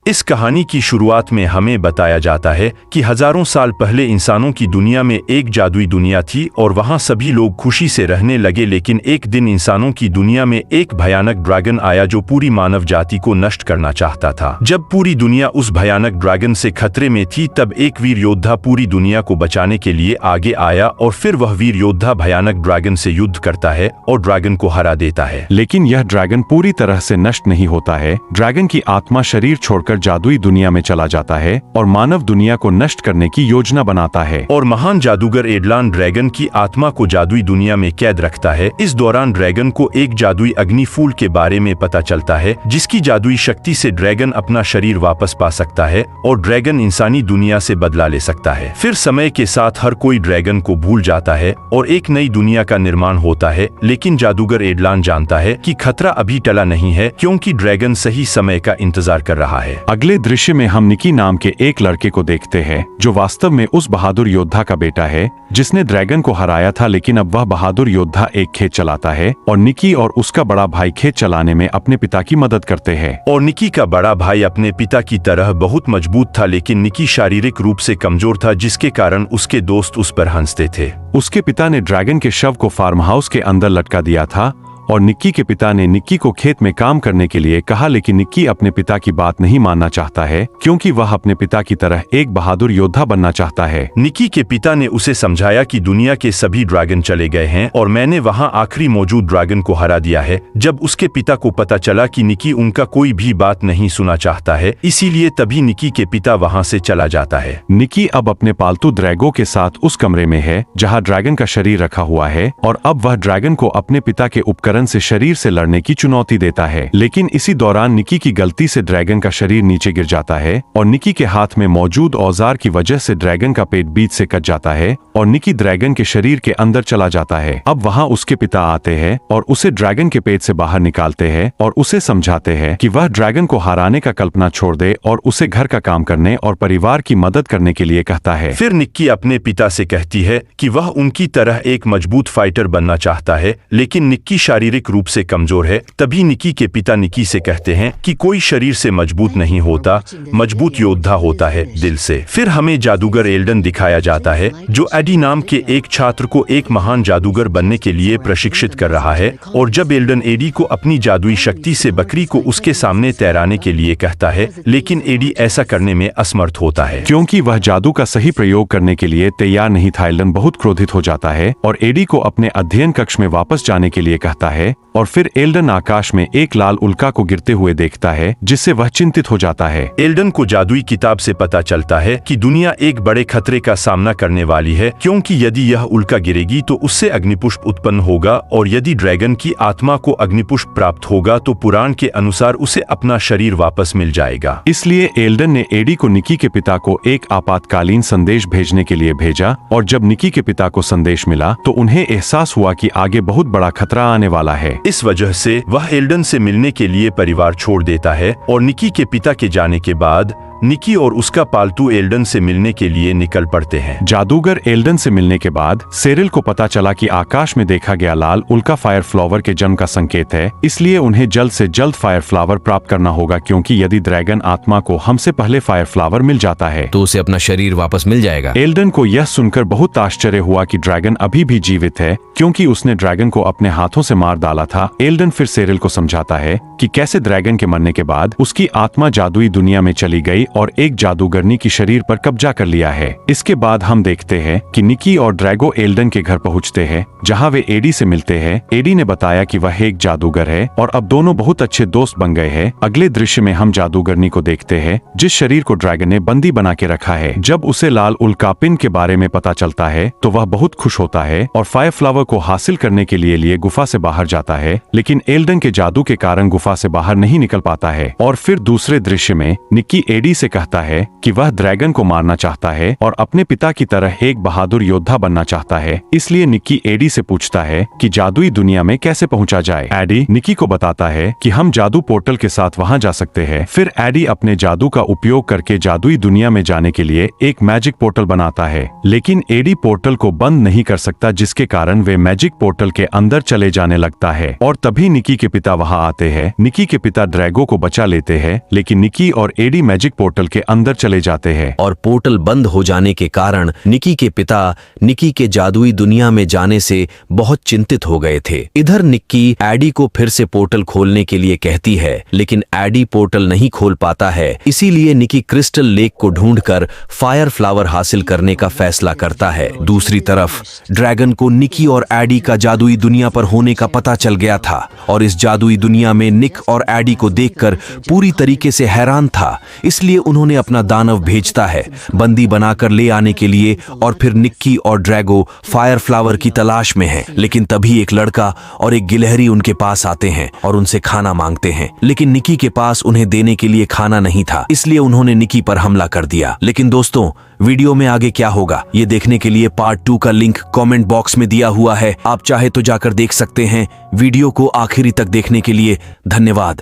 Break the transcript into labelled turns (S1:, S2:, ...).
S1: इस कहानी की शुरुआत में हमें बताया जाता है कि हजारों साल पहले इंसानों की दुनिया में एक जादुई दुनिया थी और वहां सभी लोग खुशी से रहने लगे। लेकिन एक दिन इंसानों की दुनिया में एक भयानक ड्रैगन आया जो पूरी मानव जाति को नष्ट करना चाहता था। जब पूरी दुनिया उस भयानक ड्रैगन से खतरे में थी, तब एक वीर योद्धा पूरी दुनिया को बचाने के लिए आगे आया और फिर वह वीर योद्धा भयानक ड्रैगन से युद्ध करता है और ड्रैगन को हरा देता है।
S2: लेकिन यह ड्रैगन पूरी तरह से नष्ट नहीं होता है। ड्रैगन की आत्मा शरीर छोड़कर जादुई दुनिया में चला जाता है और मानव दुनिया को नष्ट करने की योजना बनाता है।
S1: और महान जादूगर एडलान ड्रैगन की आत्मा को जादुई दुनिया में कैद रखता है। इस दौरान ड्रैगन को एक जादुई अग्नि फूल के बारे में पता चलता है, जिसकी जादुई शक्ति से ड्रैगन अपना शरीर वापस पा सकता है और ड्रैगन इंसानी दुनिया से बदला ले सकता है। फिर समय के साथ हर कोई ड्रैगन को भूल जाता है और एक नई दुनिया का निर्माण होता है। लेकिन जादूगर एडलान जानता है कि खतरा अभी टला नहीं है, क्योंकि ड्रैगन सही समय का इंतजार कर रहा है।
S2: अगले दृश्य में हम निकी नाम के एक लड़के को देखते हैं, जो वास्तव में उस बहादुर योद्धा का बेटा है जिसने ड्रैगन को हराया था। लेकिन अब वह बहादुर योद्धा एक खेत चलाता है और निकी और उसका बड़ा भाई खेत चलाने में अपने पिता की मदद करते हैं।
S1: और निकी का बड़ा भाई अपने पिता की तरह बहुत मजबूत था, लेकिन निकी शारीरिक रूप से कमजोर था, जिसके कारण उसके दोस्त उस पर हंसते थे।
S2: उसके पिता ने ड्रैगन के शव को फार्म हाउस के अंदर लटका दिया था और निक्की के पिता ने निक्की को खेत में काम करने के लिए कहा। लेकिन निक्की अपने पिता की बात नहीं मानना चाहता है, क्योंकि वह अपने पिता की तरह एक बहादुर योद्धा बनना चाहता है।
S1: निक्की के पिता ने उसे समझाया कि दुनिया के सभी ड्रैगन चले गए हैं और मैंने वहां आखिरी मौजूद ड्रैगन को हरा दिया है। जब उसके पिता को पता चला कि निक्की उनका कोई भी बात नहीं सुना चाहता है, इसीलिए तभी निक्की के पिता वहां से चला जाता है।
S2: निक्की अब अपने पालतू ड्रैगो के साथ उस कमरे में है जहाँ ड्रैगन का शरीर रखा हुआ है और अब वह ड्रैगन को अपने पिता के उपकरण से शरीर से लड़ने की चुनौती देता है। लेकिन इसी दौरान निकी की गलती से ड्रैगन का शरीर नीचे गिर जाता है और निकी के हाथ में मौजूद औजार की वजह से ड्रैगन का पेट बीच से कट जाता है और निकी ड्रैगन के शरीर के अंदर चला जाता है। अब वहाँ उसके पिता आते हैं और उसे ड्रैगन के पेट से बाहर निकालते हैं और उसे समझाते हैं कि वह ड्रैगन को हराने का कल्पना छोड़ दे और उसे घर का काम करने और परिवार की मदद करने के लिए कहता है।
S1: फिर निक्की अपने पिता से कहती है कि वह उनकी तरह एक मजबूत फाइटर बनना चाहता है, लेकिन निक्की शारीरिक रूप से कमजोर है। तभी निक्की के पिता निक्की से कहते हैं कि कोई शरीर से मजबूत नहीं होता, मजबूत योद्धा होता है दिल से। फिर हमें जादूगर एल्डन दिखाया जाता है, जो एडी नाम के एक छात्र को एक महान जादूगर बनने के लिए प्रशिक्षित कर रहा है। और जब एल्डन एडी को अपनी जादुई शक्ति से बकरी को उसके सामने तैराने के लिए कहता है, लेकिन एडी ऐसा करने में असमर्थ होता है,
S2: क्योंकि वह जादू का सही प्रयोग करने के लिए तैयार नहीं था। एल्डन बहुत क्रोधित हो जाता है और एडी को अपने अध्ययन कक्ष में वापस जाने के लिए कहता है। और फिर एल्डन आकाश में एक लाल उल्का को गिरते हुए देखता है, जिससे वह चिंतित हो जाता है।
S1: एल्डन को जादुई किताब से पता चलता है कि दुनिया एक बड़े खतरे का सामना करने वाली है, क्योंकि यदि यह उल्का गिरेगी तो उससे अग्निपुष्प उत्पन्न होगा और यदि ड्रैगन की आत्मा को अग्निपुष्प प्राप्त होगा तो पुराण के अनुसार उसे अपना शरीर वापस मिल जाएगा।
S2: इसलिए एल्डन ने एडी को निकी के पिता को एक आपातकालीन संदेश भेजने के लिए भेजा और जब निकी के पिता को संदेश मिला तो उन्हें एहसास हुआ कि आगे बहुत बड़ा खतरा आने वाला है।
S1: इस वजह से वह एल्डन से मिलने के लिए परिवार छोड़ देता है और निकी के पिता के जाने के बाद निकी और उसका पालतू एल्डन से मिलने के लिए निकल पड़ते हैं।
S2: जादूगर एल्डन से मिलने के बाद सेरिल को पता चला कि आकाश में देखा गया लाल उल्का फायर फ्लावर के जन्म का संकेत है, इसलिए उन्हें जल्द से जल्द फायर फ्लावर प्राप्त करना होगा, क्योंकि यदि ड्रैगन आत्मा को हमसे पहले फायर फ्लावर मिल जाता है
S3: तो उसे अपना शरीर वापस मिल जाएगा।
S2: एल्डन को यह सुनकर बहुत आश्चर्य हुआ कि ड्रैगन अभी भी जीवित है, क्योंकि उसने ड्रैगन को अपने हाथों से मार डाला था। एल्डन फिर सेरिल को समझाता है कि कैसे ड्रैगन के मरने के बाद उसकी आत्मा जादुई दुनिया में चली गई और एक जादूगरनी की शरीर पर कब्जा कर लिया है। इसके बाद हम देखते हैं कि निकी और ड्रैगो एल्डन के घर पहुंचते हैं, जहां वे एडी से मिलते हैं। एडी ने बताया कि वह एक जादूगर है और अब दोनों बहुत अच्छे दोस्त बन गए हैं। अगले दृश्य में हम जादूगरनी को देखते हैं, जिस शरीर को ड्रैगन ने बंदी बना के रखा है। जब उसे लाल उल्कापिंड के बारे में पता चलता है तो वह बहुत खुश होता है और फायर फ्लावर को हासिल करने के लिए गुफा से बाहर जाता है, लेकिन एल्डन के जादू के कारण गुफा से बाहर नहीं निकल पाता है। और फिर दूसरे दृश्य में निकी एडी से कहता है कि वह ड्रैगन को मारना चाहता है और अपने पिता की तरह एक बहादुर योद्धा बनना चाहता है। इसलिए निक्की एडी से पूछता है कि जादुई दुनिया में कैसे पहुंचा जाए। एडी निक्की को बताता है कि हम जादू पोर्टल के साथ वहां जा सकते हैं। फिर एडी अपने जादू का उपयोग करके जादुई दुनिया में जाने के लिए एक मैजिक पोर्टल बनाता है, लेकिन एडी पोर्टल को बंद नहीं कर सकता, जिसके कारण वे मैजिक पोर्टल के अंदर चले जाने लगता है। और तभी निक्की के पिता वहां आते हैं। निक्की के पिता ड्रैगो को बचा लेते हैं, लेकिन निक्की और एडी मैजिक पोर्टल के अंदर चले जाते हैं।
S4: और पोर्टल बंद हो जाने के कारण निक्की के पिता निक्की के जादुई दुनिया में जाने से बहुत चिंतित हो गए थे। इधर निक्की एडी को फिर से पोर्टल खोलने के लिए कहती है, लेकिन एडी पोर्टल नहीं खोल पाता है। इसीलिए निक्की क्रिस्टल लेक को ढूंढकर फायर फ्लावर हासिल करने का फैसला करता है। दूसरी तरफ ड्रैगन को निक्की और एडी का जादुई दुनिया पर होने का पता चल गया था और इस जादुई दुनिया में निक और एडी को देखकर पूरी तरीके से हैरान था। इसलिए उन्होंने अपना दानव भेजता है बंदी बनाकर ले आने के लिए, और फिर निक्की और ड्रैगो फायर फ्लावर की तलाश में हैं। लेकिन तभी एक लड़का और एक गिलहरी उनके पास आते हैं और उनसे खाना मांगते हैं, लेकिन निक्की के पास उन्हें देने के लिए खाना नहीं था, इसलिए उन्होंने निक्की पर हमला कर दिया। लेकिन दोस्तों, वीडियो में आगे क्या होगा ये देखने के लिए पार्ट 2 का लिंक कमेंट बॉक्स में दिया हुआ है, आप चाहे तो जाकर देख सकते हैं। वीडियो को आखिरी तक देखने के लिए धन्यवाद।